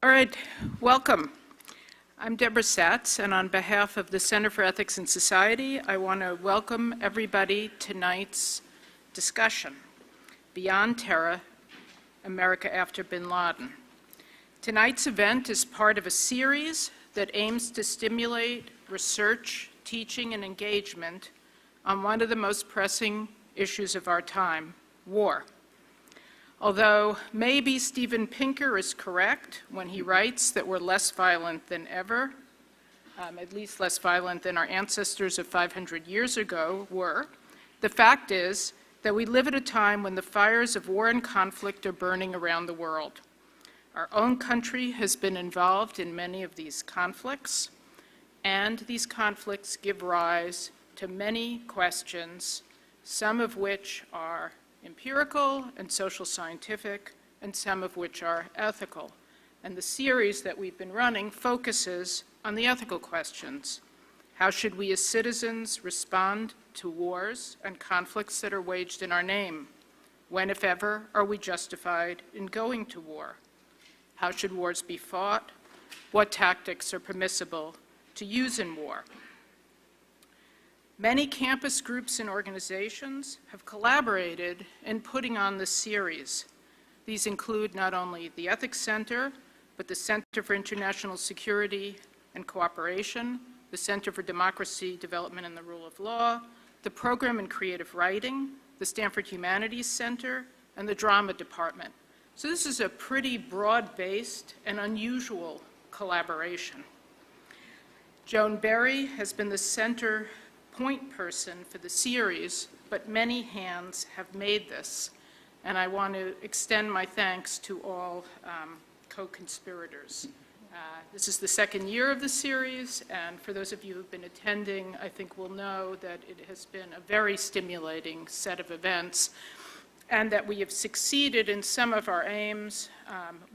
All right, welcome. I'm Deborah Satz, and on behalf of the Center for Ethics in Society, I want to welcome everybody to tonight's discussion, Beyond Terror, America After Bin Laden. Tonight's event is part of a series that aims to stimulate research, teaching, and engagement on one of the most pressing issues of our time, war. Although maybe Steven Pinker is correct when he writes that we're less violent than ever, at least less violent than our ancestors of 500 years ago were, the fact is that we live at a time when the fires of war and conflict are burning around the world. Our own country has been involved in many of these conflicts, and these conflicts give rise to many questions, some of which are empirical and social scientific, and some of which are ethical. And the series that we've been running focuses on the ethical questions. How should we as citizens respond to wars and conflicts that are waged in our name? When, if ever, are we justified in going to war? How should wars be fought? What tactics are permissible to use in war? Many campus groups and organizations have collaborated in putting on this series. These include not only the Ethics Center, but the Center for International Security and Cooperation, the Center for Democracy, Development, and the Rule of Law, the Program in Creative Writing, the Stanford Humanities Center, and the Drama Department. So this is a pretty broad-based and unusual collaboration. Joan Berry has been the center point person for the series, but many hands have made this, and I want to extend my thanks to all co-conspirators. This is the second year of the series, and for those of you who've been attending, I think will know that it has been a very stimulating set of events, and that we have succeeded in some of our aims.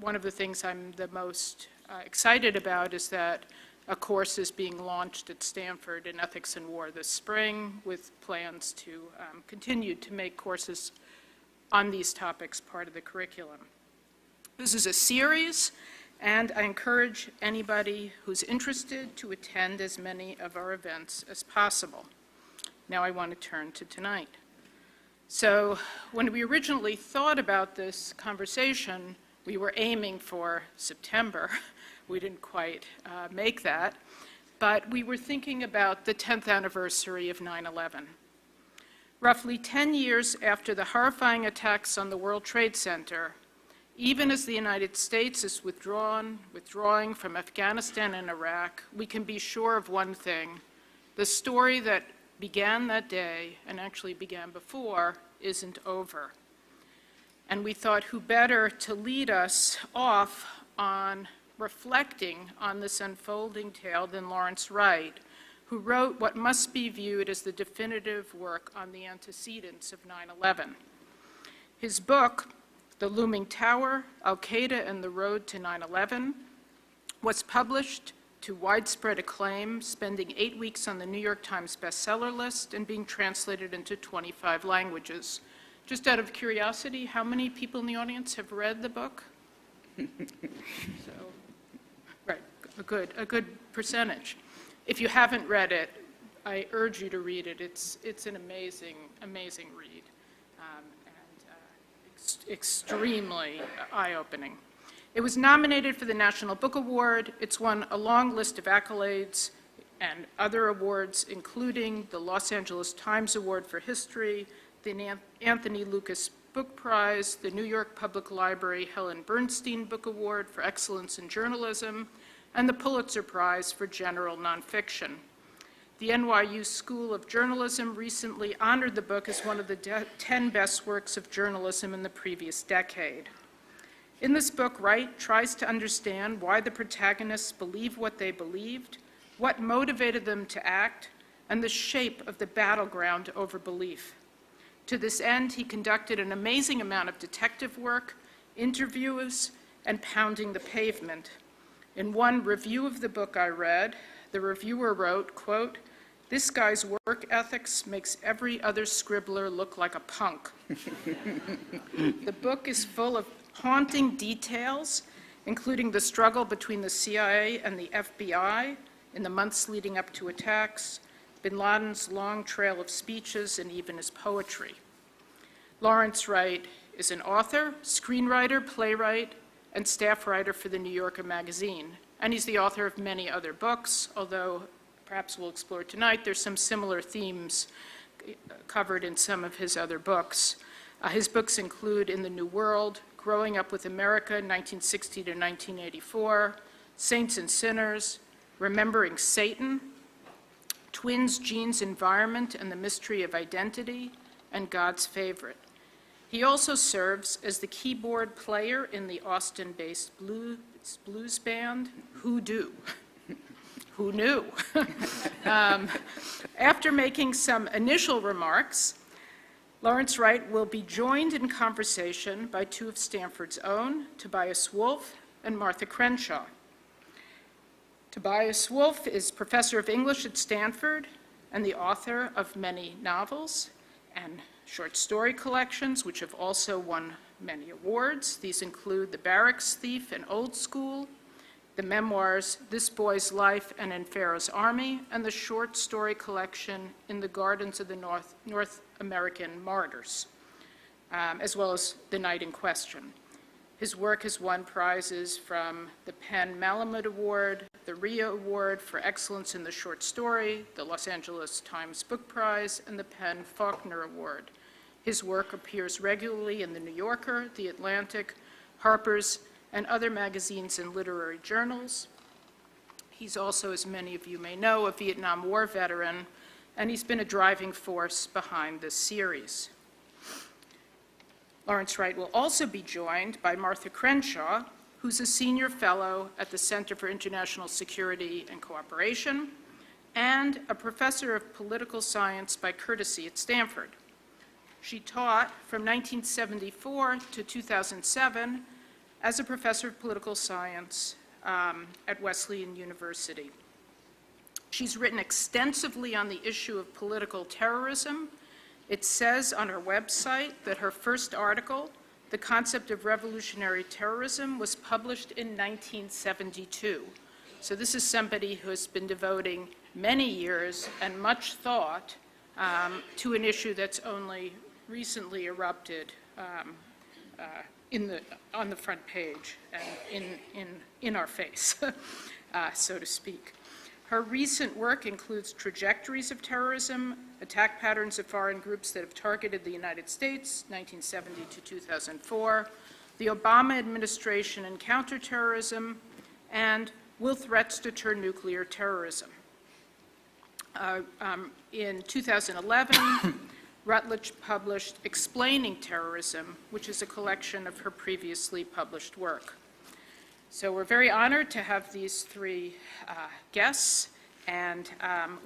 One of the things I'm the most excited about is that a course is being launched at Stanford in Ethics and War this spring, with plans to continue to make courses on these topics part of the curriculum. This is a series, and I encourage anybody who's interested to attend as many of our events as possible. Now I want to turn to tonight. So when we originally thought about this conversation, we were aiming for September. We didn't quite make that, but we were thinking about the 10th anniversary of 9/11. Roughly 10 years after the horrifying attacks on the World Trade Center, even as the United States is withdrawing from Afghanistan and Iraq, we can be sure of one thing: the story that began that day, and actually began before, isn't over. And we thought who better to lead us off on reflecting on this unfolding tale than Lawrence Wright, who wrote what must be viewed as the definitive work on the antecedents of 9/11. His book, The Looming Tower, Al-Qaeda and the Road to 9/11, was published to widespread acclaim, spending 8 weeks on the New York Times bestseller list and being translated into 25 languages. Just out of curiosity, how many people in the audience have read the book? So, right, a good percentage. If you haven't read it, I urge you to read it. It's an amazing, amazing read, and extremely eye-opening. It was nominated for the National Book Award. It's won a long list of accolades and other awards, including the Los Angeles Times Award for History, the Anthony Lucas Book Prize, the New York Public Library Helen Bernstein Book Award for Excellence in Journalism, and the Pulitzer Prize for General Nonfiction. The NYU School of Journalism recently honored the book as one of the 10 best works of journalism in the previous decade. In this book, Wright tries to understand why the protagonists believe what they believed, what motivated them to act, and the shape of the battleground over belief. To this end, he conducted an amazing amount of detective work, interviews, and pounding the pavement. In one review of the book I read, the reviewer wrote, quote, "This guy's work ethics makes every other scribbler look like a punk." The book is full of haunting details including the struggle between the CIA and the FBI in the months leading up to attacks, Bin Laden's long trail of speeches, and even his poetry. Lawrence Wright is an author, screenwriter, playwright, and staff writer for the New Yorker magazine, and he's the author of many other books, although perhaps we'll explore tonight, there's some similar themes covered in some of his other books. His books include In the New World, Growing Up with America, 1960 to 1984, Saints and Sinners, Remembering Satan, Twins, Genes, Environment, and the Mystery of Identity, and God's Favorite. He also serves as the keyboard player in the Austin-based blues band, Hoodoo. Who knew? After making some initial remarks, Lawrence Wright will be joined in conversation by two of Stanford's own, Tobias Wolff and Martha Crenshaw. Tobias Wolff is professor of English at Stanford and the author of many novels and short story collections, which have also won many awards. These include The Barracks Thief and Old School, the memoirs This Boy's Life and In Pharaoh's Army, and the short story collection In the Gardens of the North American Martyrs, as well as The Night in Question. His work has won prizes from the PEN Malamud Award, the RIA Award for Excellence in the Short Story, the Los Angeles Times Book Prize, and the PEN Faulkner Award. His work appears regularly in The New Yorker, The Atlantic, Harper's, and other magazines and literary journals. He's also, as many of you may know, a Vietnam War veteran, and he's been a driving force behind this series. Lawrence Wright will also be joined by Martha Crenshaw, who's a senior fellow at the Center for International Security and Cooperation, and a professor of political science by courtesy at Stanford. She taught from 1974 to 2007 as a professor of political science at Wesleyan University. She's written extensively on the issue of political terrorism. It says on her website that her first article, The Concept of Revolutionary Terrorism, was published in 1972. So this is somebody who has been devoting many years and much thought to an issue that's only recently erupted on the front page and in our face, so to speak. Her recent work includes Trajectories of Terrorism, Attack Patterns of Foreign Groups That Have Targeted the United States, 1970 to 2004, the Obama Administration and Counterterrorism, and Will Threats Deter Nuclear Terrorism? In 2011, Routledge published Explaining Terrorism, which is a collection of her previously published work. So we're very honored to have these three guests, and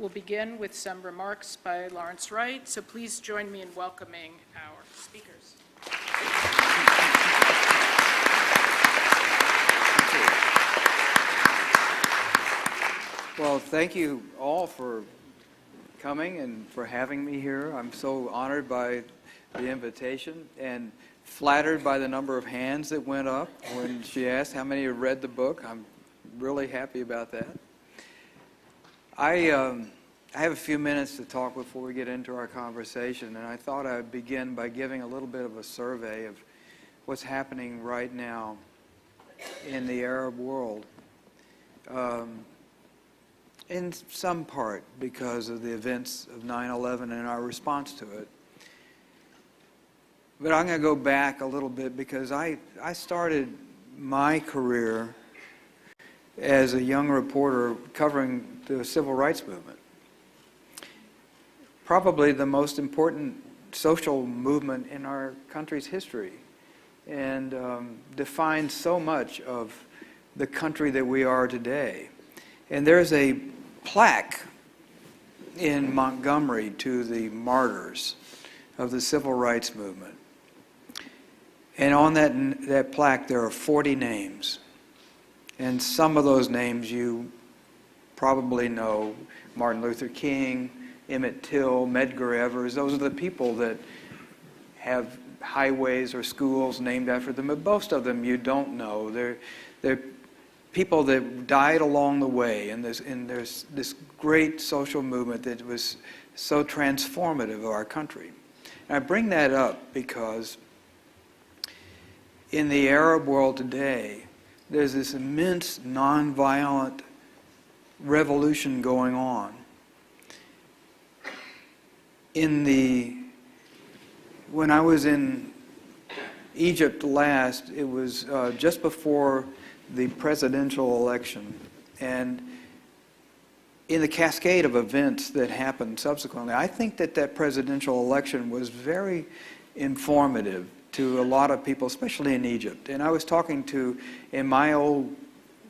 we'll begin with some remarks by Lawrence Wright. So please join me in welcoming our speakers. Well, thank you all for coming and for having me here. I'm so honored by the invitation and flattered by the number of hands that went up when she asked how many had read the book. I'm really happy about that. I have a few minutes to talk before we get into our conversation, and I thought I'd begin by giving a little bit of a survey of what's happening right now in the Arab world. In some part because of the events of 9/11 and our response to it. But I'm going to go back a little bit because I started my career as a young reporter covering the civil rights movement. Probably the most important social movement in our country's history, and defines so much of the country that we are today. And there's a plaque in Montgomery to the martyrs of the civil rights movement. And on that plaque, there are 40 names. And some of those names you probably know: Martin Luther King, Emmett Till, Medgar Evers. Those are the people that have highways or schools named after them, but most of them you don't know. They're people that died along the way, and there's this great social movement that was so transformative of our country. And I bring that up because in the Arab world today, there's this immense nonviolent revolution going on. When I was in Egypt last, it was just before the presidential election, and in the cascade of events that happened subsequently, I think that presidential election was very informative to a lot of people, especially in Egypt. And I was talking in my old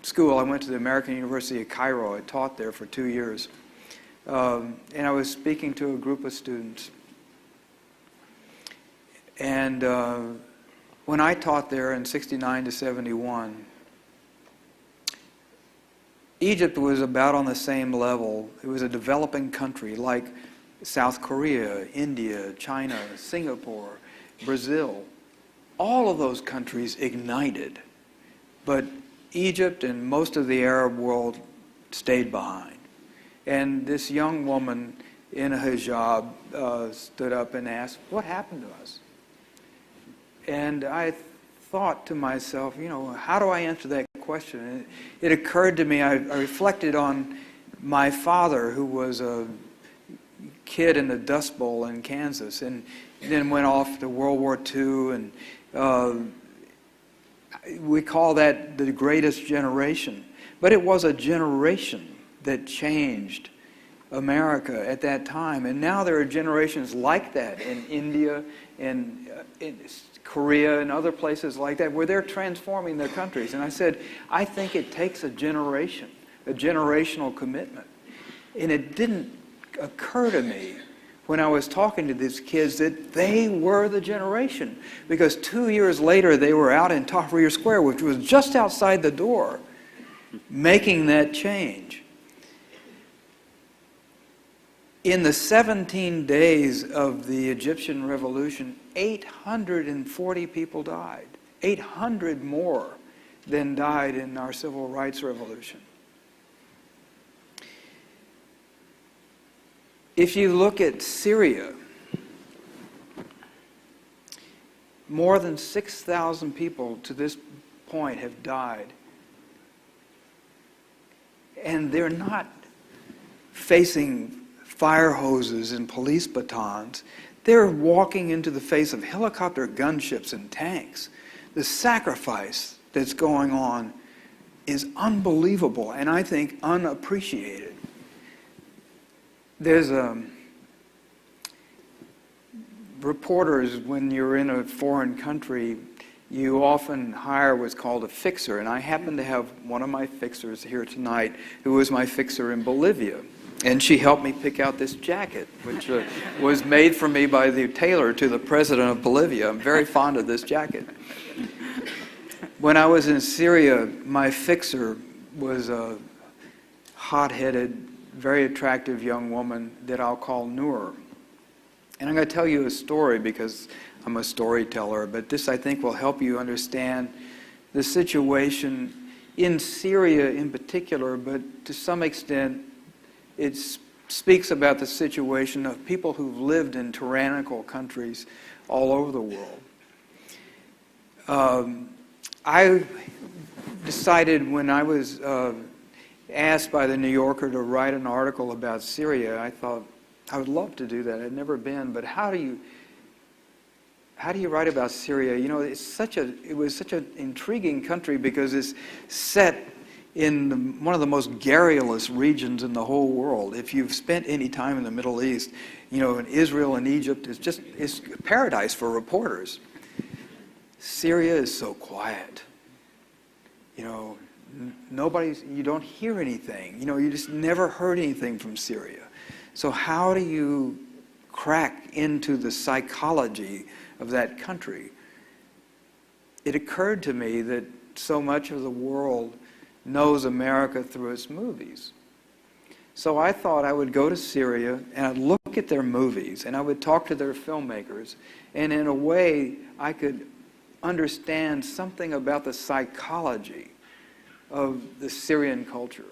school, I went to the American University of Cairo. I taught there for 2 years. And I was speaking to a group of students. And when I taught there in 69 to 71, Egypt was about on the same level. It was a developing country like South Korea, India, China, Singapore, Brazil. All of those countries ignited, but Egypt and most of the Arab world stayed behind. And this young woman in a hijab stood up and asked, "What happened to us?" And I thought to myself, how do I answer that question? And it occurred to me, I reflected on my father, who was a kid in the Dust Bowl in Kansas, and then went off to World War II, and we call that the greatest generation. But it was a generation that changed America at that time. And now there are generations like that in India and in Korea and other places like that, where they're transforming their countries. And I said, I think it takes a generation, a generational commitment. And it didn't occur to me when I was talking to these kids that they were the generation. Because 2 years later, they were out in Tahrir Square, which was just outside the door, making that change. In the 17 days of the Egyptian Revolution, 840 people died. 800 more than died in our Civil Rights Revolution. If you look at Syria, more than 6,000 people to this point have died. And they're not facing fire hoses and police batons. They're walking into the face of helicopter gunships and tanks. The sacrifice that's going on is unbelievable, and I think unappreciated. There's reporters, when you're in a foreign country, you often hire what's called a fixer, and I happen to have one of my fixers here tonight who was my fixer in Bolivia. And she helped me pick out this jacket, which was made for me by the tailor to the president of Bolivia. I'm very fond of this jacket. When I was in Syria, my fixer was a hot-headed, very attractive young woman that I'll call Noor. And I'm going to tell you a story because I'm a storyteller, but this, I think, will help you understand the situation in Syria in particular, but to some extent, it speaks about the situation of people who've lived in tyrannical countries all over the world. I decided when I was asked by the New Yorker to write an article about Syria, I thought, I would love to do that. I'd never been, but how do you write about Syria? It was such an intriguing country because it's set in one of the most garrulous regions in the whole world. If you've spent any time in the Middle East, in Israel and Egypt, it's paradise for reporters. Syria is so quiet. You don't hear anything. You just never heard anything from Syria. So how do you crack into the psychology of that country? It occurred to me that so much of the world knows America through its movies. So I thought I would go to Syria and I'd look look at their movies and I would talk to their filmmakers, and in a way I could understand something about the psychology of the Syrian culture.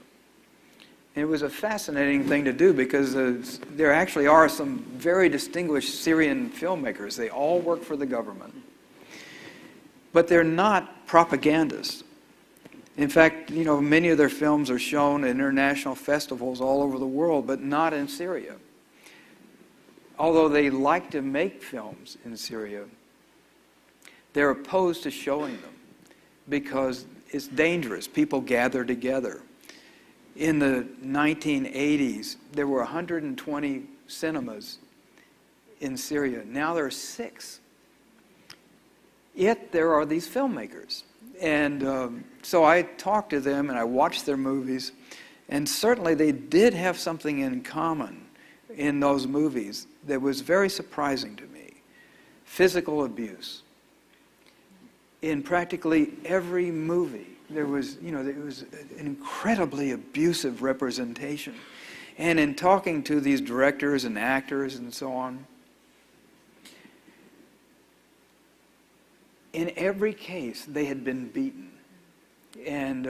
And it was a fascinating thing to do because there actually are some very distinguished Syrian filmmakers. They all work for the government. But they're not propagandists. In fact, many of their films are shown at international festivals all over the world, but not in Syria. Although they like to make films in Syria, they're opposed to showing them because it's dangerous. People gather together. In the 1980s, there were 120 cinemas in Syria. Now there are 6. Yet there are these filmmakers. And so I talked to them and I watched their movies, and certainly they did have something in common in those movies that was very surprising to me. Physical abuse. In practically every movie, there was an incredibly abusive representation. And in talking to these directors and actors and so on, in every case, they had been beaten, and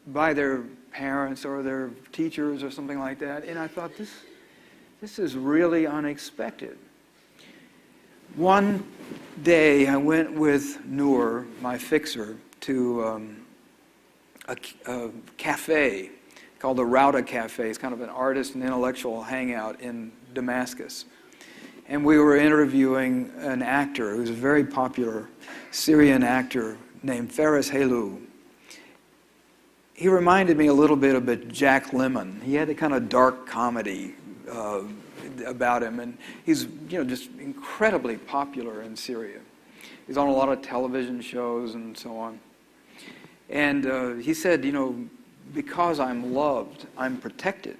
by their parents or their teachers or something like that. And I thought, this is really unexpected. One day, I went with Noor, my fixer, to a cafe called the Wright Cafe. It's kind of an artist and intellectual hangout in Damascus. And we were interviewing an actor who's a very popular Syrian actor named Faris Helou. He reminded me a little bit of Jack Lemmon. He had a kind of dark comedy about him, and he's just incredibly popular in Syria. He's on a lot of television shows and so on. And he said, because I'm loved, I'm protected.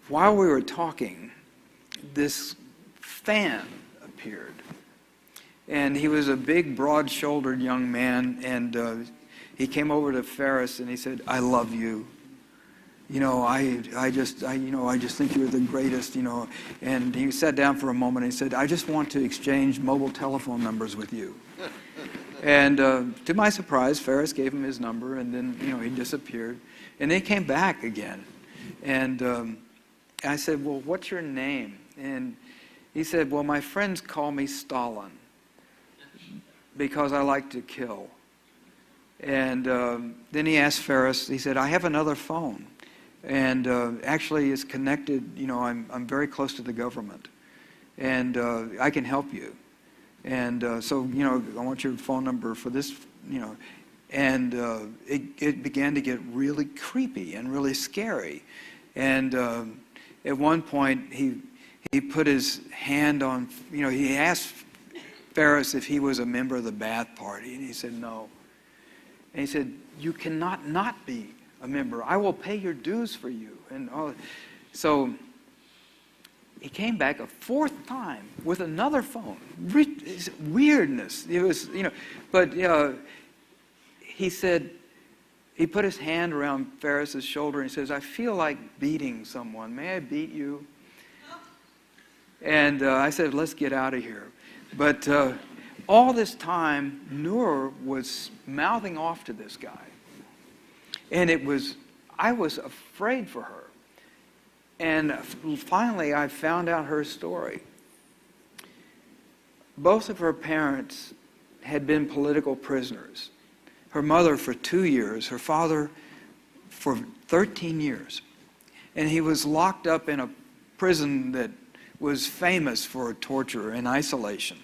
While we were talking, this fan appeared. And he was a big, broad-shouldered young man, and he came over to Faris and he said, "I love you. I just think you're the greatest, And he sat down for a moment and he said, "I just want to exchange mobile telephone numbers with you." And to my surprise, Faris gave him his number, and then, he disappeared. And then he came back again. And I said, "Well, what's your name?" And he said, "Well, my friends call me Stalin because I like to kill." And then he asked Faris, he said, "I have another phone. And actually it's connected, I'm very close to the government. And I can help you. And so, I want your phone number for this, And it began to get really creepy and really scary. And at one point, he put his hand on, he asked Faris if he was a member of the Ba'ath Party, and he said no. And he said, "You cannot not be a member. I will pay your dues for you." And so he came back a 4th time with another phone. Weirdness. It was, but he said, he put his hand around Faris's shoulder and he says, "I feel like beating someone. May I beat you?" And I said, "Let's get out of here." But all this time, Noor was mouthing off to this guy. And I was afraid for her. And finally, I found out her story. Both of her parents had been political prisoners. Her mother for 2 years, her father for 13 years. And he was locked up in a prison that was famous for torture and isolation.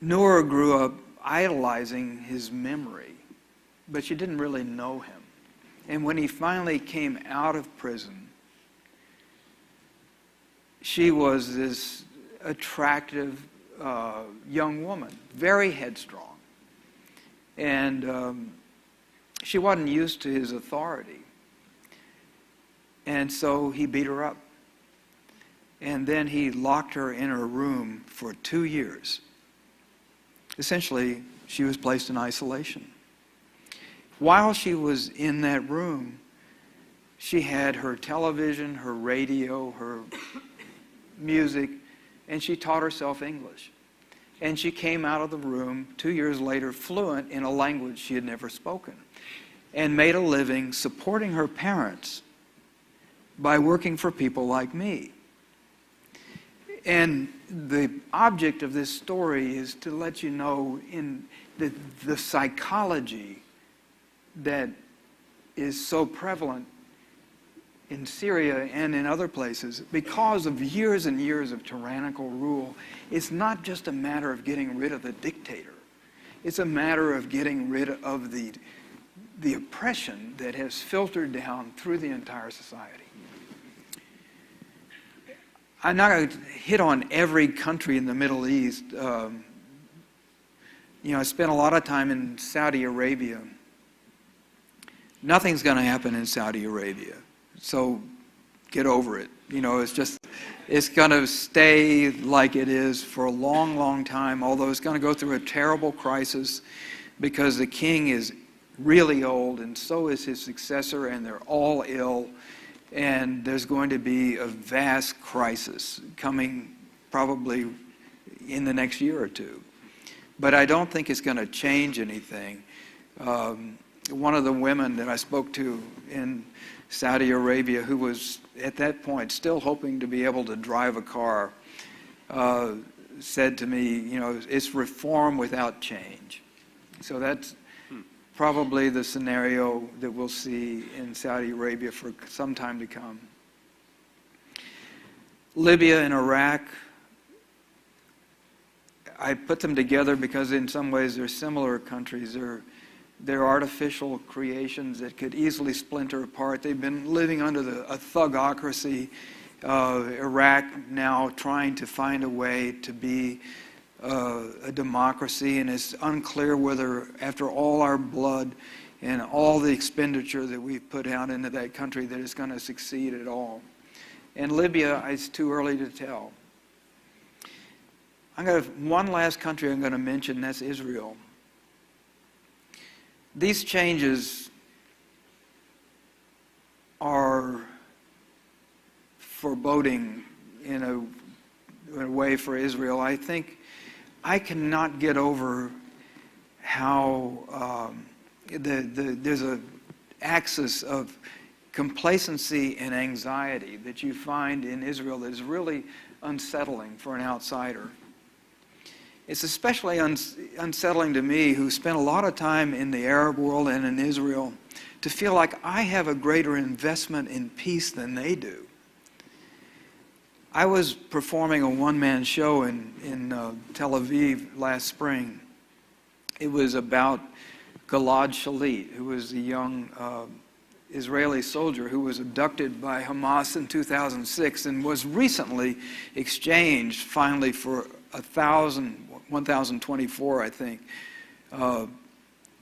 Noor grew up idolizing his memory, but she didn't really know him. And when he finally came out of prison, she was this attractive young woman, very headstrong. And she wasn't used to his authority. And so he beat her up. And then he locked her in her room for 2 years. Essentially, she was placed in isolation. While she was in that room, she had her television, her radio, her music, and she taught herself English. And she came out of the room 2 years later fluent in a language she had never spoken, and made a living supporting her parents by working for people like me. And the object of this story is to let you know in the psychology that is so prevalent in Syria and in other places because of years and years of tyrannical rule. It's not just a matter of getting rid of the dictator. It's a matter of getting rid of the oppression that has filtered down through the entire society. I'm not going to hit on every country in the Middle East. I spent a lot of time in Saudi Arabia. Nothing's going to happen in Saudi Arabia, so get over it. It's going to stay like it is for a long, long time, although it's going to go through a terrible crisis because the king is really old and so is his successor, and they're all ill. And there's going to be a vast crisis coming probably in the next year or two. But I don't think it's going to change anything. One of the women that I spoke to in Saudi Arabia, who was at that point still hoping to be able to drive a car, said to me, it's reform without change. So that's probably the scenario that we'll see in Saudi Arabia for some time to come. Libya and Iraq, I put them together because in some ways they're similar countries. They're artificial creations that could easily splinter apart. They've been living under a thugocracy. Iraq now trying to find a way to be a democracy, and it's unclear whether, after all our blood and all the expenditure that we've put out into that country, that it's going to succeed at all. And Libya, it's too early to tell. One last country I'm going to mention, and that's Israel. These changes are foreboding in a way for Israel. I think I cannot get over how there's an axis of complacency and anxiety that you find in Israel that is really unsettling for an outsider. It's especially unsettling to me, who spent a lot of time in the Arab world and in Israel, to feel like I have a greater investment in peace than they do. I was performing a one-man show in Tel Aviv last spring. It was about Gilad Shalit, who was a young Israeli soldier who was abducted by Hamas in 2006 and was recently exchanged finally for 1,024, I think,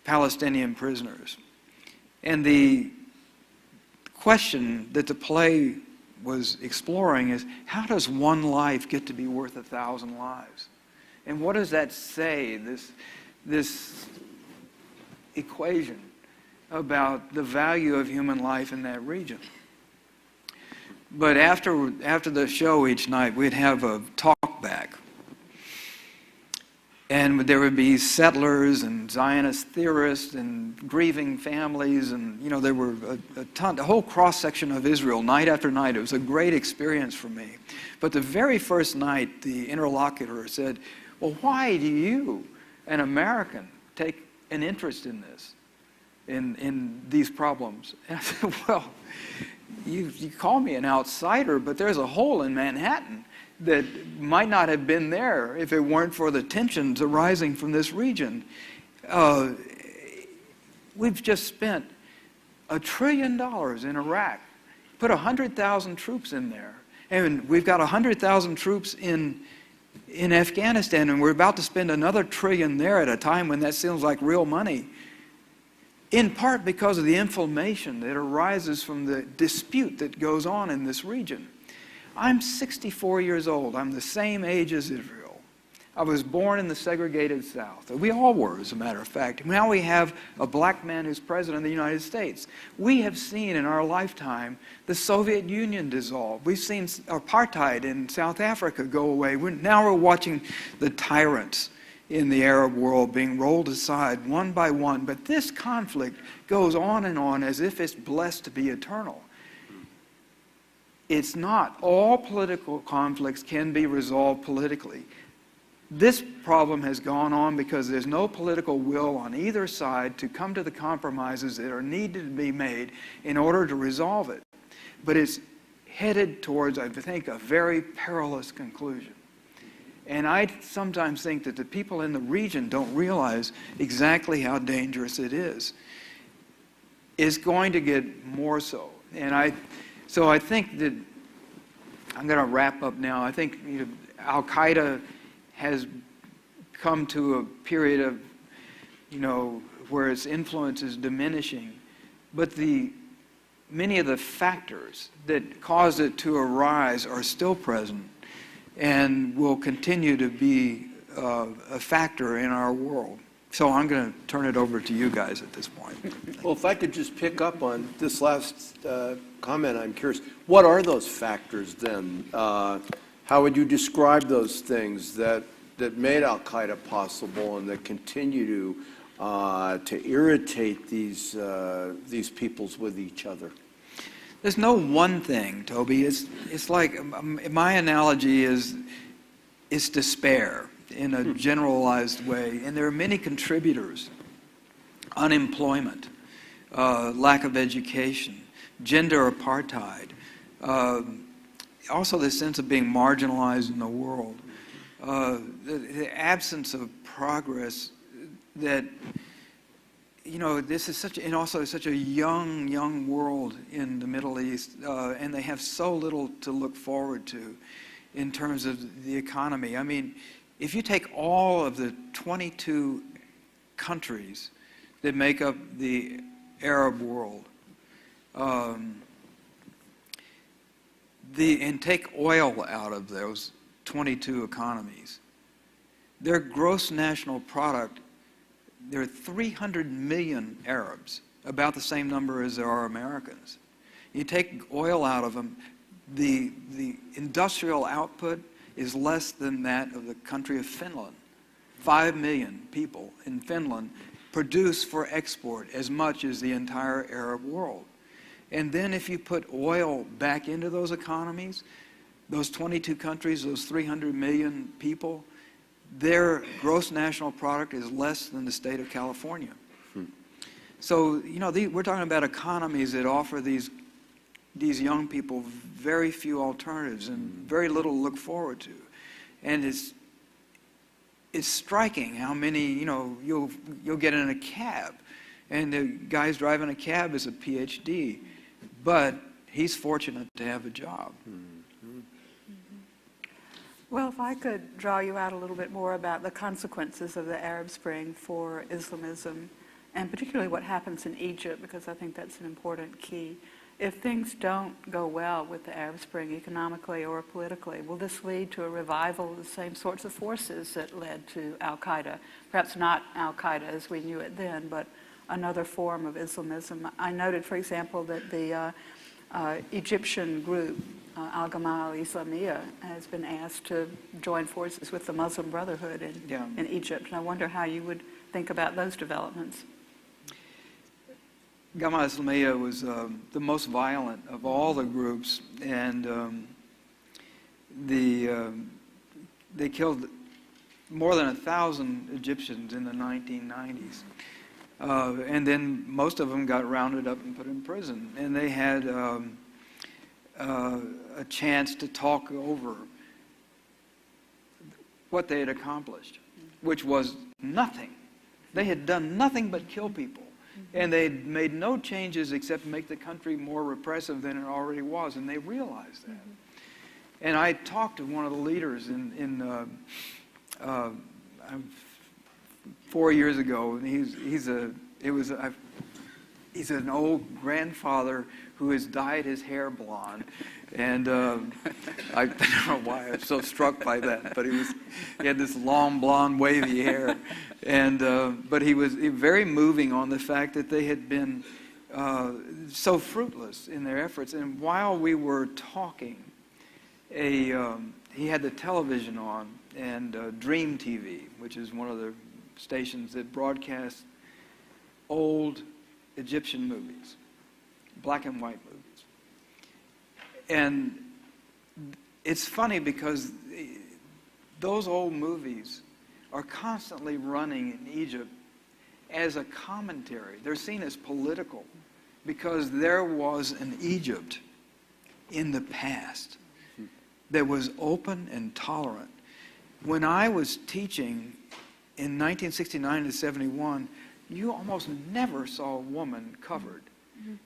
Palestinian prisoners. And the question that the play was exploring is, how does one life get to be worth 1,000 lives? And what does that say, this equation about the value of human life in that region? But after the show each night, we'd have a talk back. And there would be settlers and Zionist theorists and grieving families, and there were a whole cross-section of Israel night after night. It was a great experience for me. But the very first night, the interlocutor said, well, why do you, an American, take an interest in this, in these problems? And I said, well, you call me an outsider, but there's a hole in Manhattan that might not have been there if it weren't for the tensions arising from this region. We've just spent $1 trillion in Iraq, put 100,000 troops in there, and we've got 100,000 troops in Afghanistan, and we're about to spend another $1 trillion there at a time when that seems like real money, in part because of the inflammation that arises from the dispute that goes on in this region. I'm 64 years old. I'm the same age as Israel. I was born in the segregated South. We all were, as a matter of fact. Now we have a black man who's president of the United States. We have seen in our lifetime the Soviet Union dissolve. We've seen apartheid in South Africa go away. Now we're watching the tyrants in the Arab world being rolled aside one by one. But this conflict goes on and on as if it's blessed to be eternal. It's not. All political conflicts can be resolved politically. This problem has gone on because there's no political will on either side to come to the compromises that are needed to be made in order to resolve it. But it's headed towards, I think, a very perilous conclusion. And I sometimes think that the people in the region don't realize exactly how dangerous it is. It's going to get more so. And so I think that, I'm going to wrap up now. I think Al-Qaeda has come to a period of, where its influence is diminishing. But many of the factors that caused it to arise are still present and will continue to be a factor in our world. So I'm going to turn it over to you guys at this point. Well, if I could just pick up on this last comment, I'm curious, what are those factors then? How would you describe those things that made Al-Qaeda possible and that continue to irritate these peoples with each other? There's no one thing, Toby. It's like, my analogy is despair in a generalized way. And there are many contributors: unemployment, lack of education, gender apartheid, also the sense of being marginalized in the world, the absence of progress that, this is and also such a young world in the Middle East, and they have so little to look forward to in terms of the economy. I mean, if you take all of the 22 countries that make up the Arab world, and take oil out of those 22 economies, their gross national product, there are 300 million Arabs, about the same number as there are Americans. You take oil out of them, the industrial output is less than that of the country of Finland. 5 million people in Finland produce for export as much as the entire Arab world. And then if you put oil back into those economies, those 22 countries, those 300 million people, their gross national product is less than the state of California. So, we're talking about economies that offer these young people very few alternatives and very little to look forward to. And it's striking how many, you'll get in a cab, and the guy's driving a cab is a PhD, but he's fortunate to have a job. Well, if I could draw you out a little bit more about the consequences of the Arab Spring for Islamism, and particularly what happens in Egypt, because I think that's an important key. If things don't go well with the Arab Spring economically or politically, will this lead to a revival of the same sorts of forces that led to Al-Qaeda? Perhaps not Al-Qaeda as we knew it then, but another form of Islamism. I noted, for example, that the Egyptian group, Al-Jamaa al-Islamiyya, has been asked to join forces with the Muslim Brotherhood in Egypt. And I wonder how you would think about those developments. Jamaa al-Islamiyya was the most violent of all the groups, and they killed more than 1,000 Egyptians in the 1990s. And then most of them got rounded up and put in prison. And they had a chance to talk over what they had accomplished, which was nothing. They had done nothing but kill people. And they had made no changes except make the country more repressive than it already was, and they realized that. And I talked to one of the leaders 4 years ago, and he's an old grandfather who has dyed his hair blonde. And I don't know why I'm so struck by that, but he had this long, blonde, wavy hair. And but he was very moving on the fact that they had been so fruitless in their efforts. And while we were talking, he had the television on, and Dream TV, which is one of the stations that broadcasts old Egyptian movies, black and white movies. And it's funny because those old movies are constantly running in Egypt as a commentary. They're seen as political because there was an Egypt in the past that was open and tolerant. When I was teaching in 1969 to 71, you almost never saw a woman covered.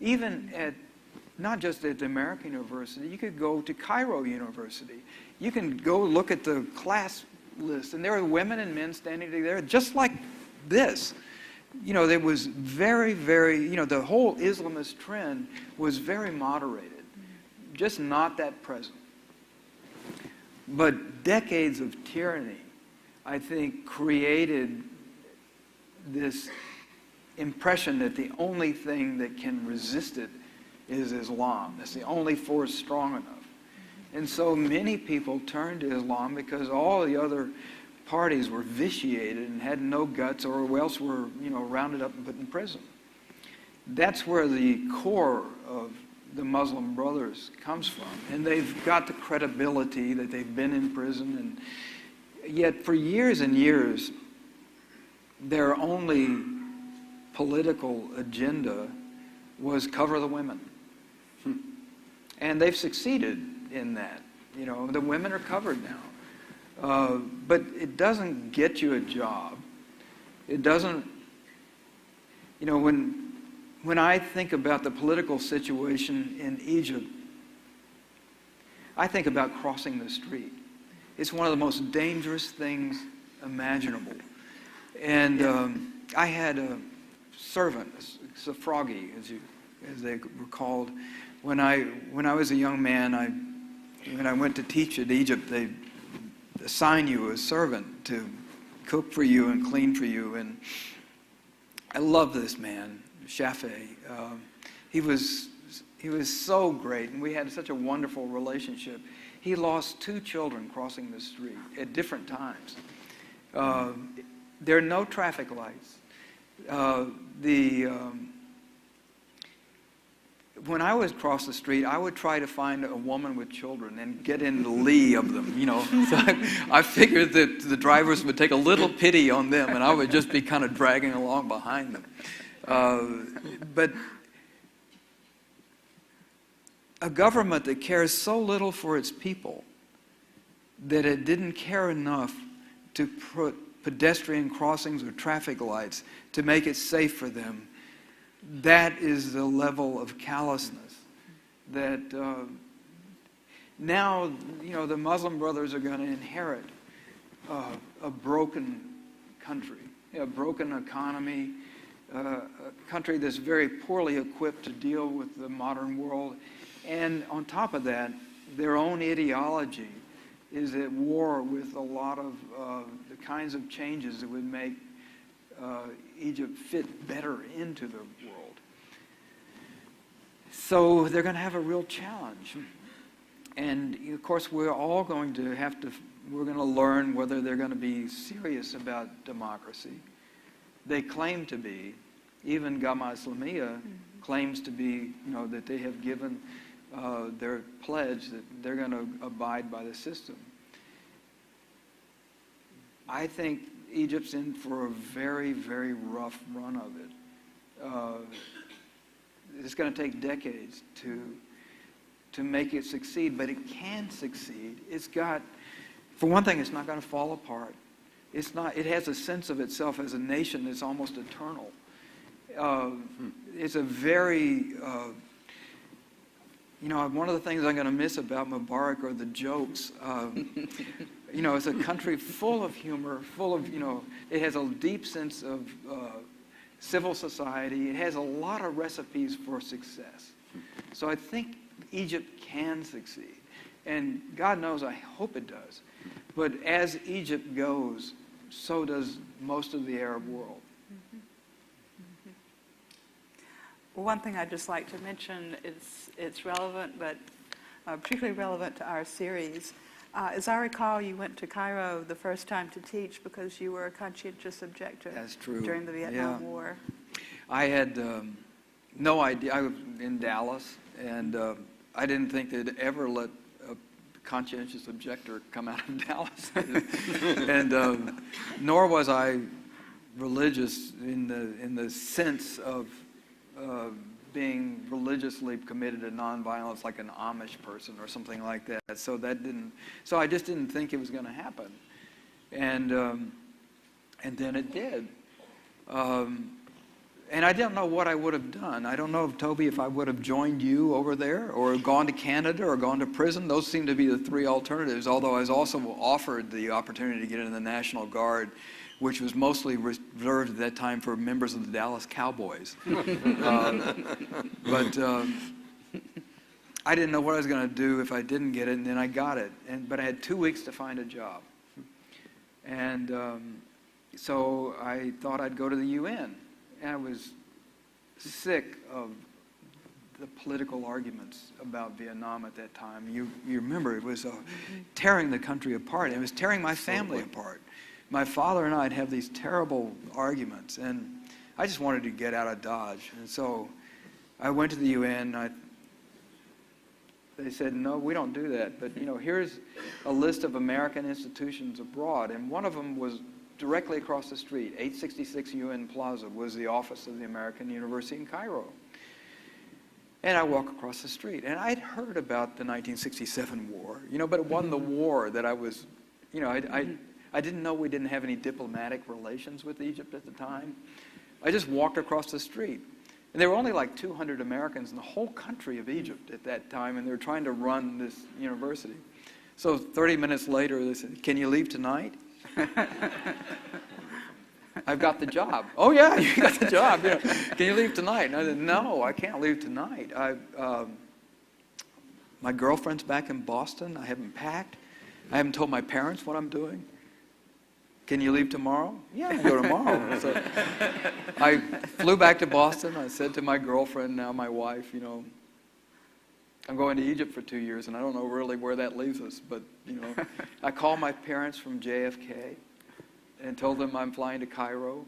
Even at, not just at the American University, you could go to Cairo University. You can go look at the class list, and there are women and men standing there just like this. You know, there was very, very, you know, the whole Islamist trend was very moderated, just not that present. But decades of tyranny, I think, created this impression that the only thing that can resist it is Islam. That's the only force strong enough. And so many people turned to Islam because all the other parties were vitiated and had no guts, or else were, you know, rounded up and put in prison. That's where the core of the Muslim Brothers comes from. And they've got the credibility that they've been in prison. And yet for years and years, their only political agenda was cover the women. And they've succeeded in that. You know, the women are covered now. But it doesn't get you a job. It doesn't, you know, when I think about the political situation in Egypt, I think about crossing the street. It's one of the most dangerous things imaginable. And I had a servant, a froggy, as they were called. When I was a young man, when I went to teach at Egypt, they assign you a servant to cook for you and clean for you. And I love this man, Shafi. He was so great, and we had such a wonderful relationship. He lost 2 children crossing the street at different times. There are no traffic lights. When I would cross the street, I would try to find a woman with children and get in the lee of them, you know. So I figured that the drivers would take a little pity on them, and I would just be kind of dragging along behind them. But a government that cares so little for its people that it didn't care enough to put pedestrian crossings or traffic lights to make it safe for them, that is the level of callousness that now, you know, the Muslim Brothers are going to inherit a broken country, a broken economy, a country that's very poorly equipped to deal with the modern world. And on top of that, their own ideology is at war with a lot of the kinds of changes that would make Egypt fit better into the world. So they're going to have a real challenge. And of course, we're all going to we're going to learn whether they're going to be serious about democracy. They claim to be. Even Gamma Islamiyah claims to be, you know, that they have given their pledge that they're going to abide by the system. I think Egypt's in for a very, very rough run of it. It's going to take decades to make it succeed, but it can succeed. It's got, for one thing, it's not going to fall apart. It has a sense of itself as a nation that's almost eternal. It's a very, you know, one of the things I'm going to miss about Mubarak are the jokes. You know, it's a country full of humor, full of, you know, it has a deep sense of civil society. It has a lot of recipes for success. So I think Egypt can succeed. And God knows, I hope it does. But as Egypt goes, so does most of the Arab world. One thing I'd just like to mention is it's relevant, but particularly relevant to our series. As I recall, you went to Cairo the first time to teach because you were a conscientious objector. That's true. During the Vietnam Yeah. War. I had no idea. I was in Dallas, and I didn't think they'd ever let a conscientious objector come out of Dallas. And nor was I religious in the sense of being religiously committed to nonviolence, like an Amish person or something like that. So I just didn't think it was going to happen, and then it did. And I don't know what I would have done. I don't know, Toby, if I would have joined you over there or gone to Canada or gone to prison. Those seem to be the three alternatives, although I was also offered the opportunity to get into the National Guard, which was mostly reserved at that time for members of the Dallas Cowboys. But I didn't know what I was going to do if I didn't get it, and then I got it. But I had 2 weeks to find a job. And so I thought I'd go to the UN. And I was sick of the political arguments about Vietnam at that time. You remember, it was tearing the country apart. It was tearing my family apart. My father and I'd have these terrible arguments, and I just wanted to get out of Dodge. And so I went to the UN. They said, no, we don't do that. But, here's a list of American institutions abroad. And one of them was directly across the street, 866 UN Plaza, was the office of the American University in Cairo. And I walk across the street. And I'd heard about the 1967 war, but it wasn't the war that I was, I didn't know we didn't have any diplomatic relations with Egypt at the time. I just walked across the street. And there were only like 200 Americans in the whole country of Egypt at that time, and they were trying to run this university. So 30 minutes later, they said, can you leave tonight? I've got the job. Oh, yeah, you got the job. Can you leave tonight? And I said, no, I can't leave tonight. My girlfriend's back in Boston. I haven't packed. I haven't told my parents what I'm doing. Can you leave tomorrow? Yeah, I can go tomorrow. So I flew back to Boston. I said to my girlfriend, now my wife, I'm going to Egypt for 2 years, and I don't know really where that leaves us. But, I called my parents from JFK and told them I'm flying to Cairo.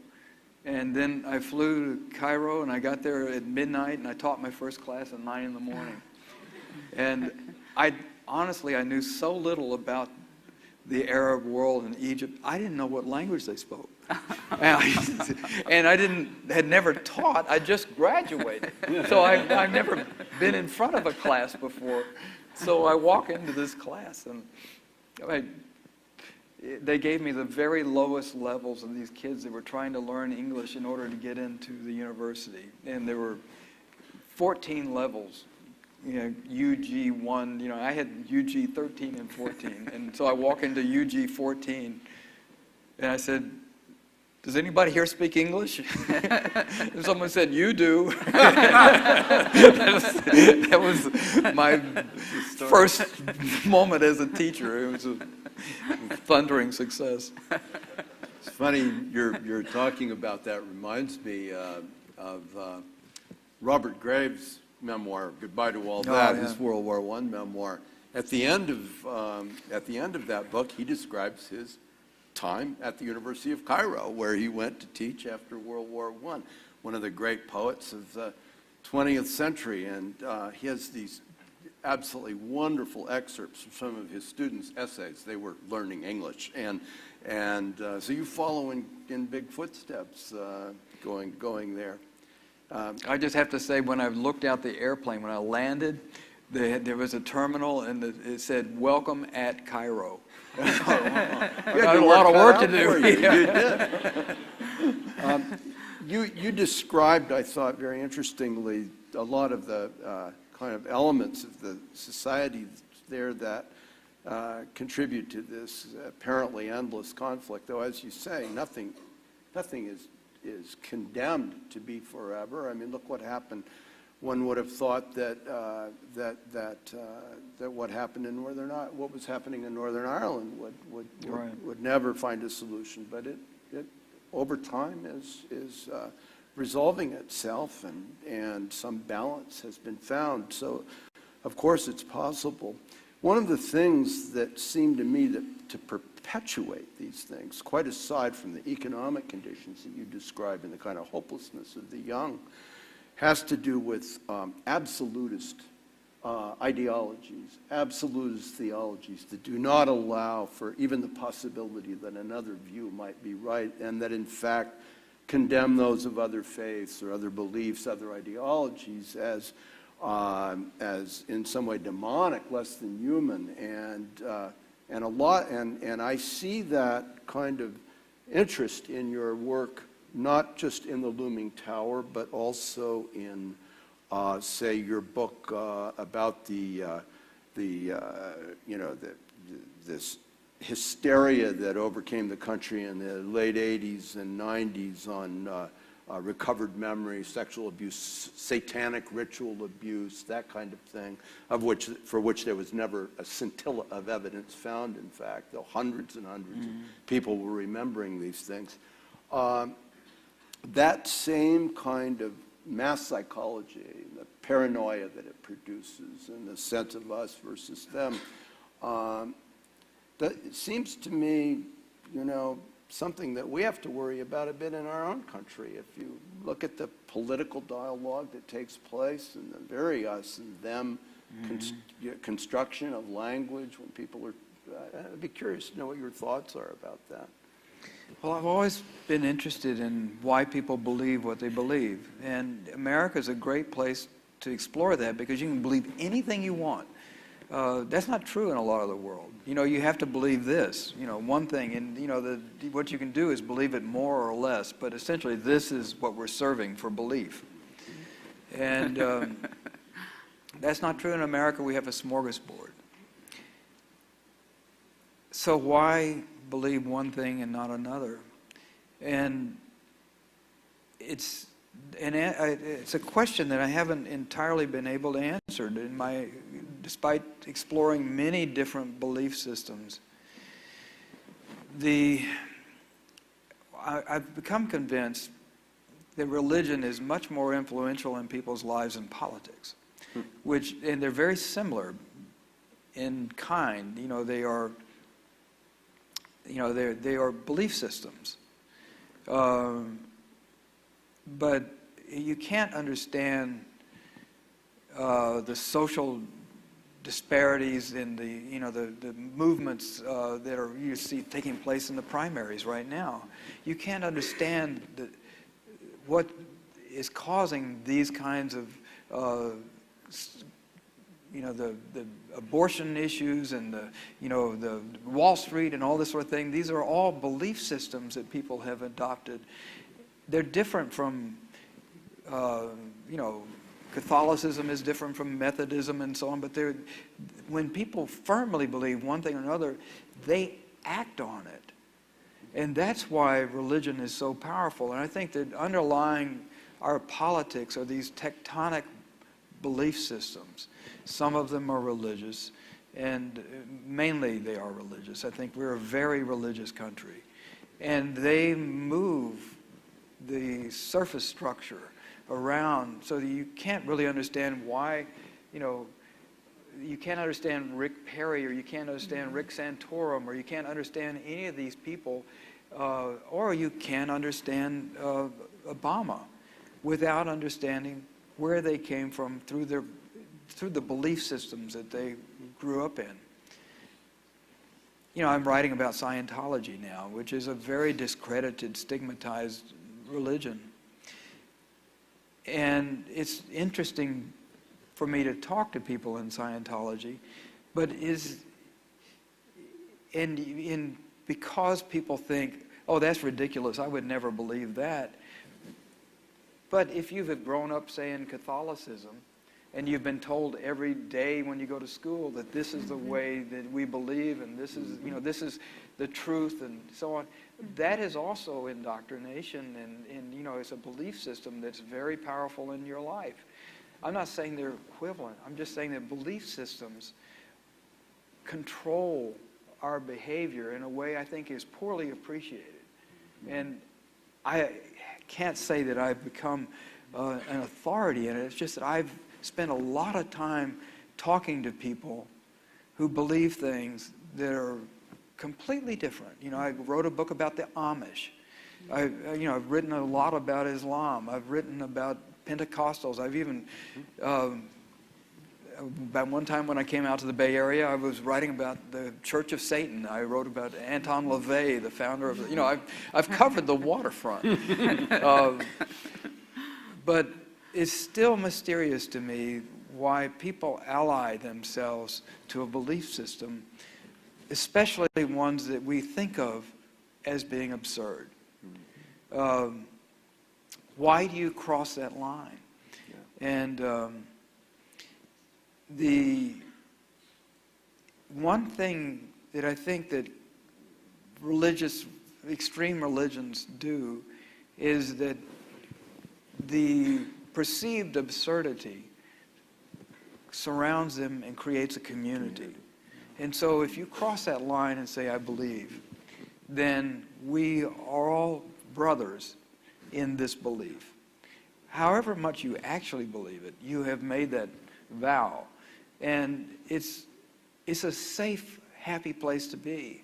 And then I flew to Cairo, and I got there at midnight, and I taught my first class at 9 in the morning. And honestly, I knew so little about the Arab world in Egypt. I didn't know what language they spoke. And I had never taught. I just graduated. So I've never been in front of a class before. So I walk into this class, and they gave me the very lowest levels of these kids that were trying to learn English in order to get into the university. And there were 14 levels. UG 1, I had UG 13 and 14. And so I walk into UG 14, and I said, does anybody here speak English? And someone said, you do. that was my first moment as a teacher. It was a thundering success. It's funny, you're talking about that reminds me of Robert Graves' memoir, Goodbye to All That, his World War I memoir. At the end of that book, he describes his time at the University of Cairo, where he went to teach after World War I, one of the great poets of the 20th century. And he has these absolutely wonderful excerpts from some of his students' essays. They were learning English. And so you follow in big footsteps going there. I just have to say, when I looked out the airplane, when I landed, there was a terminal, and it said, welcome at Cairo. I had a lot of work to do. You did. You described, I thought, very interestingly, a lot of the kind of elements of the society there that contribute to this apparently endless conflict. Though, as you say, nothing is condemned to be forever. I mean, look what happened. One would have thought that what happened in what was happening in Northern Ireland would never find a solution, but it over time is resolving itself, and some balance has been found. So, of course, it's possible. One of the things that seemed to me to perpetuate these things, quite aside from the economic conditions that you describe and the kind of hopelessness of the young, has to do with absolutist ideologies, absolutist theologies that do not allow for even the possibility that another view might be right, and that in fact condemn those of other faiths or other beliefs, other ideologies as in some way demonic, less than human, and I see that kind of interest in your work, not just in the Looming Tower, but also in, say, your book about this hysteria that overcame the country in the late 80s and 90s on recovered memory, sexual abuse, satanic ritual abuse, that kind of thing, for which there was never a scintilla of evidence found, in fact, though hundreds and hundreds of people were remembering these things. That same kind of mass psychology, the paranoia that it produces, and the sense of us versus them, it seems to me, something that we have to worry about a bit in our own country. If you look at the political dialogue that takes place and the very us and them construction of language when people are, I'd be curious to know what your thoughts are about that. Well, I've always been interested in why people believe what they believe. And America is a great place to explore that because you can believe anything you want. That's not true in a lot of the world. You have to believe this, one thing. And, what you can do is believe it more or less. But essentially, this is what we're serving for belief. And that's not true in America. We have a smorgasbord. So why believe one thing and not another? And it's a question that I haven't entirely been able to answer despite exploring many different belief systems. I've become convinced that religion is much more influential in people's lives than politics, and they're very similar in kind. They are belief systems. But you can't understand the social disparities in the movements that you see taking place in the primaries right now. You can't understand what is causing these kinds of the abortion issues and the Wall Street and all this sort of thing. These are all belief systems that people have adopted. They're different from, Catholicism is different from Methodism and so on, but when people firmly believe one thing or another, they act on it. And that's why religion is so powerful. And I think that underlying our politics are these tectonic belief systems. Some of them are religious, and mainly they are religious. I think we're a very religious country. And they move the surface structure around so that you can't really understand why, you can't understand Rick Perry, or you can't understand Rick Santorum, or you can't understand any of these people, or you can't understand Obama without understanding where they came from through the belief systems that they grew up in. I'm writing about Scientology now, which is a very discredited, stigmatized religion. And it's interesting for me to talk to people in Scientology, but because people think, oh, that's ridiculous, I would never believe that. But if you've grown up, say, in Catholicism, and you've been told every day when you go to school that this is the way that we believe, and this is, this is the truth, and so on. That is also indoctrination, and it's a belief system that's very powerful in your life. I'm not saying they're equivalent. I'm just saying that belief systems control our behavior in a way I think is poorly appreciated. And I can't say that I've become an authority in it. It's just that I've spent a lot of time talking to people who believe things that are completely different. I wrote a book about the Amish. I've written a lot about Islam. I've written about Pentecostals. I've even, about one time when I came out to the Bay Area, I was writing about the Church of Satan. I wrote about Anton LaVey, the founder of, I've covered the waterfront. But it's still mysterious to me why people ally themselves to a belief system, especially ones that we think of as being absurd. Why do you cross that line? And the one thing that I think that extreme religions do is that the perceived absurdity surrounds them and creates a community. And so if you cross that line and say, I believe, then we are all brothers in this belief. However much you actually believe it, you have made that vow. And it's a safe, happy place to be.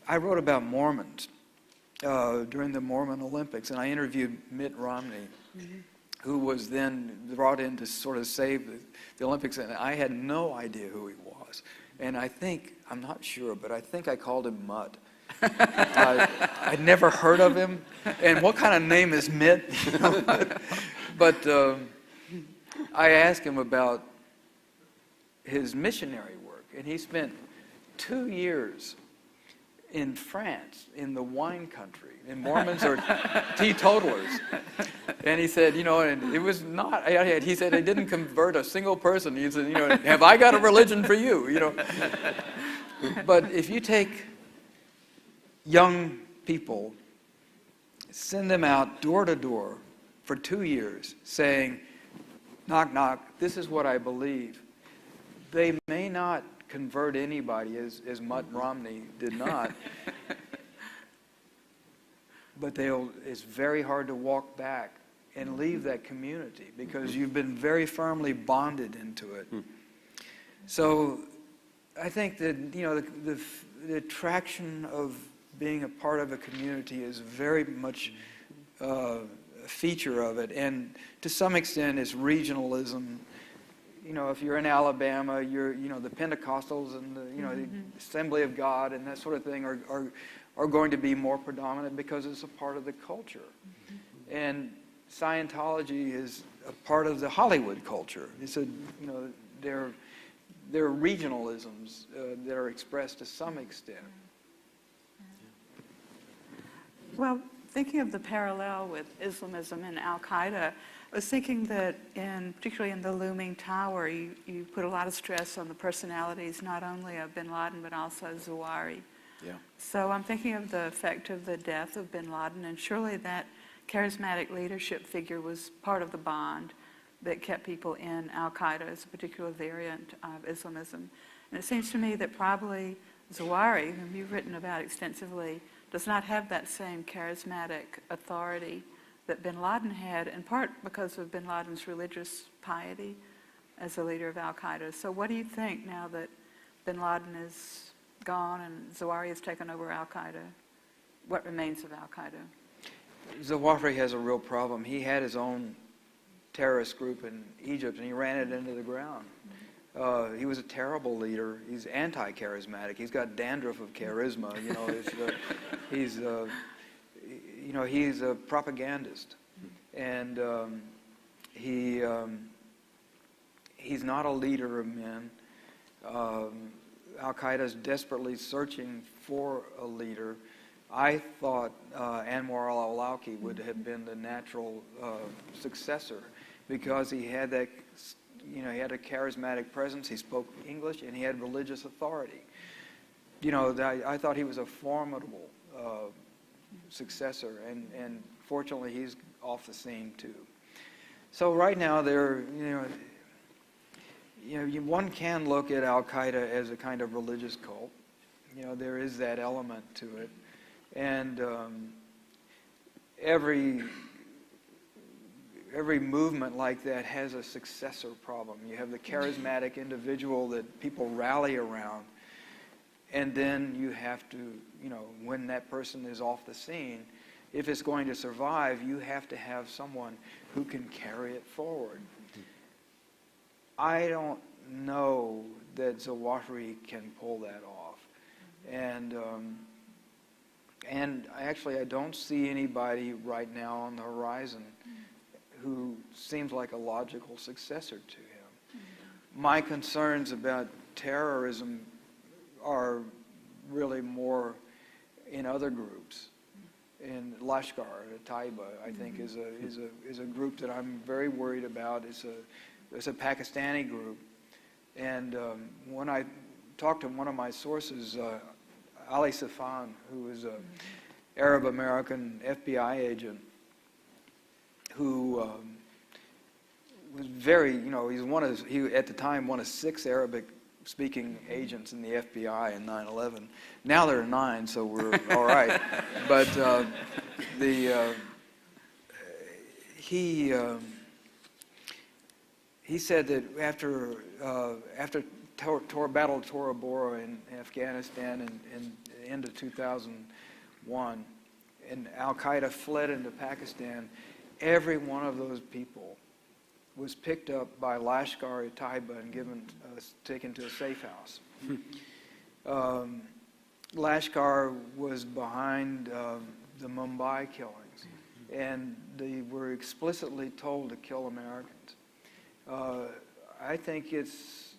I wrote about Mormons during the Mormon Olympics, and I interviewed Mitt Romney, who was then brought in to sort of save the Olympics, and I had no idea who he was. And I'm not sure, but I think I called him Mutt. I'd never heard of him, and what kind of name is Mitt? But I asked him about his missionary work, and he spent 2 years in France, in the wine country, and Mormons are teetotalers. And he said, and it was not, he said, I didn't convert a single person. He said, have I got a religion for you? But if you take young people, send them out door to door for 2 years saying, knock, knock, this is what I believe. They may not convert anybody, as Mutt Romney did not, but it's very hard to walk back and leave that community because you've been very firmly bonded into it. So I think that the attraction of being a part of a community is very much a feature of it, and to some extent it's regionalism. If you're in Alabama, the Pentecostals and the Assembly of God and that sort of thing are going to be more predominant because it's a part of the culture. And Scientology is a part of the Hollywood culture. There are regionalisms that are expressed to some extent. Well, thinking of the parallel with Islamism and Al-Qaeda, I was thinking that particularly in the Looming Tower, you put a lot of stress on the personalities not only of Bin Laden but also Zawahiri. Yeah. So I'm thinking of the effect of the death of Bin Laden, and surely that charismatic leadership figure was part of the bond that kept people in Al-Qaeda as a particular variant of Islamism. And it seems to me that probably Zawahiri, whom you've written about extensively, does not have that same charismatic authority that Bin Laden had, in part because of Bin Laden's religious piety as a leader of Al-Qaeda. So what do you think now that Bin Laden is gone and Zawahiri has taken over Al-Qaeda? What remains of Al-Qaeda? Zawahiri has a real problem. He had his own terrorist group in Egypt, and he ran it into the ground. He was a terrible leader. He's anti-charismatic. He's got dandruff of charisma. He's a propagandist, and he's not a leader of men. Al-Qaeda is desperately searching for a leader. I thought Anwar al-Awlaki would have been the natural successor because he had that he had a charismatic presence, he spoke English, and he had religious authority. I thought he was a formidable successor, and fortunately he's off the scene too. So right now one can look at Al-Qaeda as a kind of religious cult. There is that element to it, and every movement like that has a successor problem. You have the charismatic individual that people rally around, and then you have to, when that person is off the scene, if it's going to survive, you have to have someone who can carry it forward. I don't know that Zawahiri can pull that off. And actually, I don't see anybody right now on the horizon who seems like a logical successor to him. My concerns about terrorism are really more in other groups. In Lashkar-e-Taiba, I think, is a group that I'm very worried about. It's a Pakistani group. And when I talked to one of my sources, Ali Safan, who is an Arab-American FBI agent, who was very, he at the time one of 6 Arabic-speaking agents in the FBI in 9/11. Now there are 9, so we're all right. But he said that after Battle of Tora Bora in Afghanistan in the end of 2001, and Al-Qaeda fled into Pakistan, every one of those people was picked up by Lashkar-e-Taiba and taken to a safe house. Lashkar was behind the Mumbai killings, and they were explicitly told to kill Americans. I think it's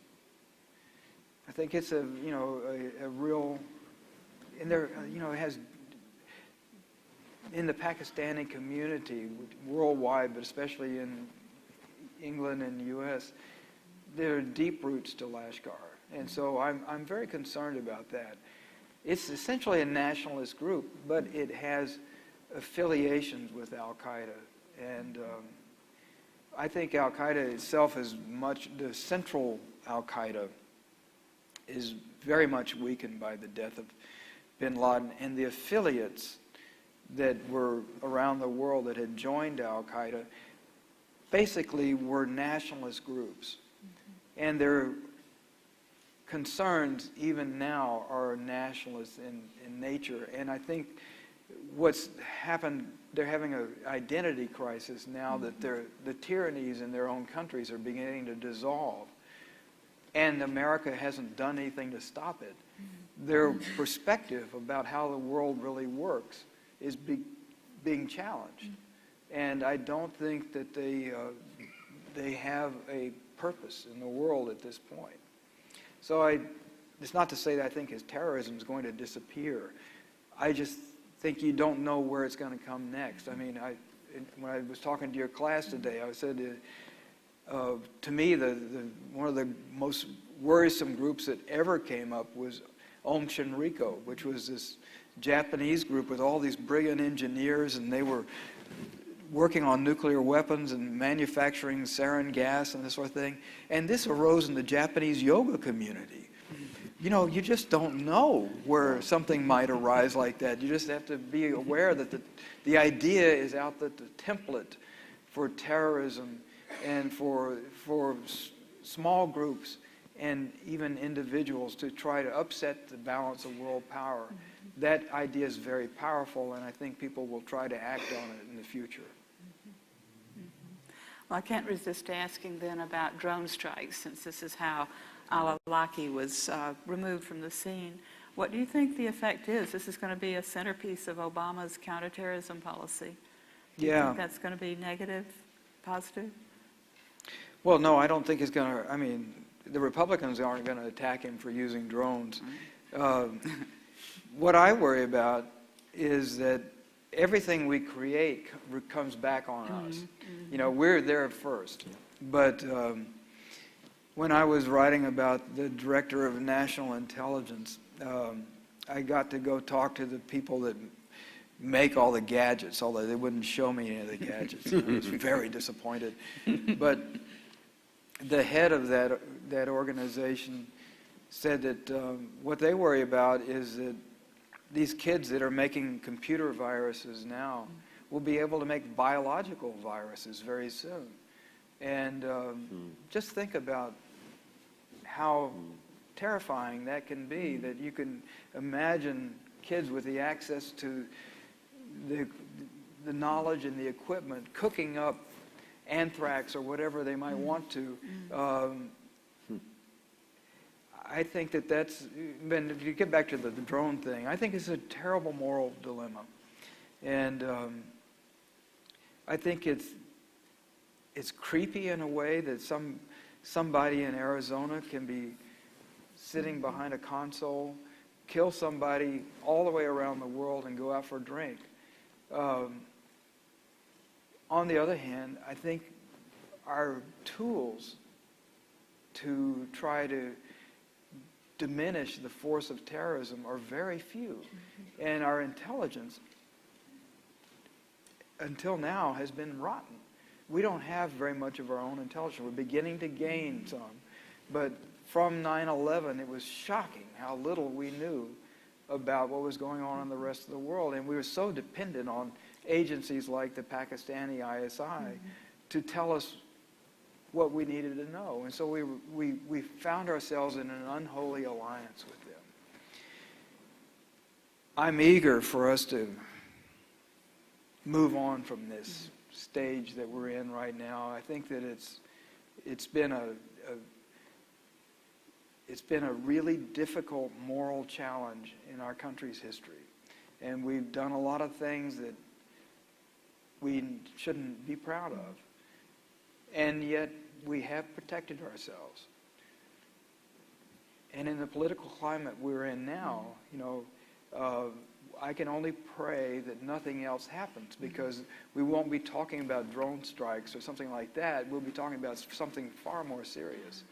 a real, and there it has in the Pakistani community worldwide, but especially in England and the U.S., there are deep roots to Lashkar, and so I'm very concerned about that. It's essentially a nationalist group, but it has affiliations with Al-Qaeda, and I think Al-Qaeda itself is the central Al-Qaeda is very much weakened by the death of Bin Laden, and the affiliates that were around the world that had joined Al-Qaeda basically were nationalist groups. And their concerns even now are nationalist in nature. And I think what's happened, they're having an identity crisis now that the tyrannies in their own countries are beginning to dissolve. And America hasn't done anything to stop it. Their perspective about how the world really works is being challenged. And I don't think that they have a purpose in the world at this point. So it's not to say that I think his terrorism is going to disappear. I just think you don't know where it's going to come next. I mean, when I was talking to your class today, I said to me one of the most worrisome groups that ever came up was Aum Shinrikyo, which was this Japanese group with all these brilliant engineers, and they were working on nuclear weapons and manufacturing sarin gas and this sort of thing. And this arose in the Japanese yoga community. You just don't know where something might arise like that. You just have to be aware that the idea is out that the template for terrorism and for small groups and even individuals to try to upset the balance of world power, that idea is very powerful, and I think people will try to act on it in the future. Well, I can't resist asking then about drone strikes, since this is how al-Awlaki was removed from the scene. What do you think the effect is? This is going to be a centerpiece of Obama's counterterrorism policy. Do you think that's going to be negative, positive? Well, no, I don't think it's going to. I mean, the Republicans aren't going to attack him for using drones. What I worry about is that everything we create comes back on us. We're there first. But when I was writing about the Director of National Intelligence, I got to go talk to the people that make all the gadgets, although they wouldn't show me any of the gadgets. I was very disappointed. But the head of that organization said that what they worry about is that these kids that are making computer viruses now will be able to make biological viruses very soon. And just think about how terrifying that can be, that you can imagine kids with the access to the knowledge and the equipment cooking up anthrax or whatever they might want to. I think that's, if you get back to the drone thing, I think it's a terrible moral dilemma. And I think it's creepy in a way that somebody in Arizona can be sitting behind a console, kill somebody all the way around the world and go out for a drink. On the other hand, I think our tools to try to diminish the force of terrorism are very few. And our intelligence, until now, has been rotten. We don't have very much of our own intelligence. We're beginning to gain some. But from 9/11, it was shocking how little we knew about what was going on in the rest of the world. And we were so dependent on agencies like the Pakistani ISI to tell us what we needed to know. And so we found ourselves in an unholy alliance with them. I'm eager for us to move on from this stage that we're in right now. I think that it's been a really difficult moral challenge in our country's history. And we've done a lot of things that we shouldn't be proud of. And yet we have protected ourselves. And in the political climate we're in now, I can only pray that nothing else happens, because we won't be talking about drone strikes or something like that. We'll be talking about something far more serious.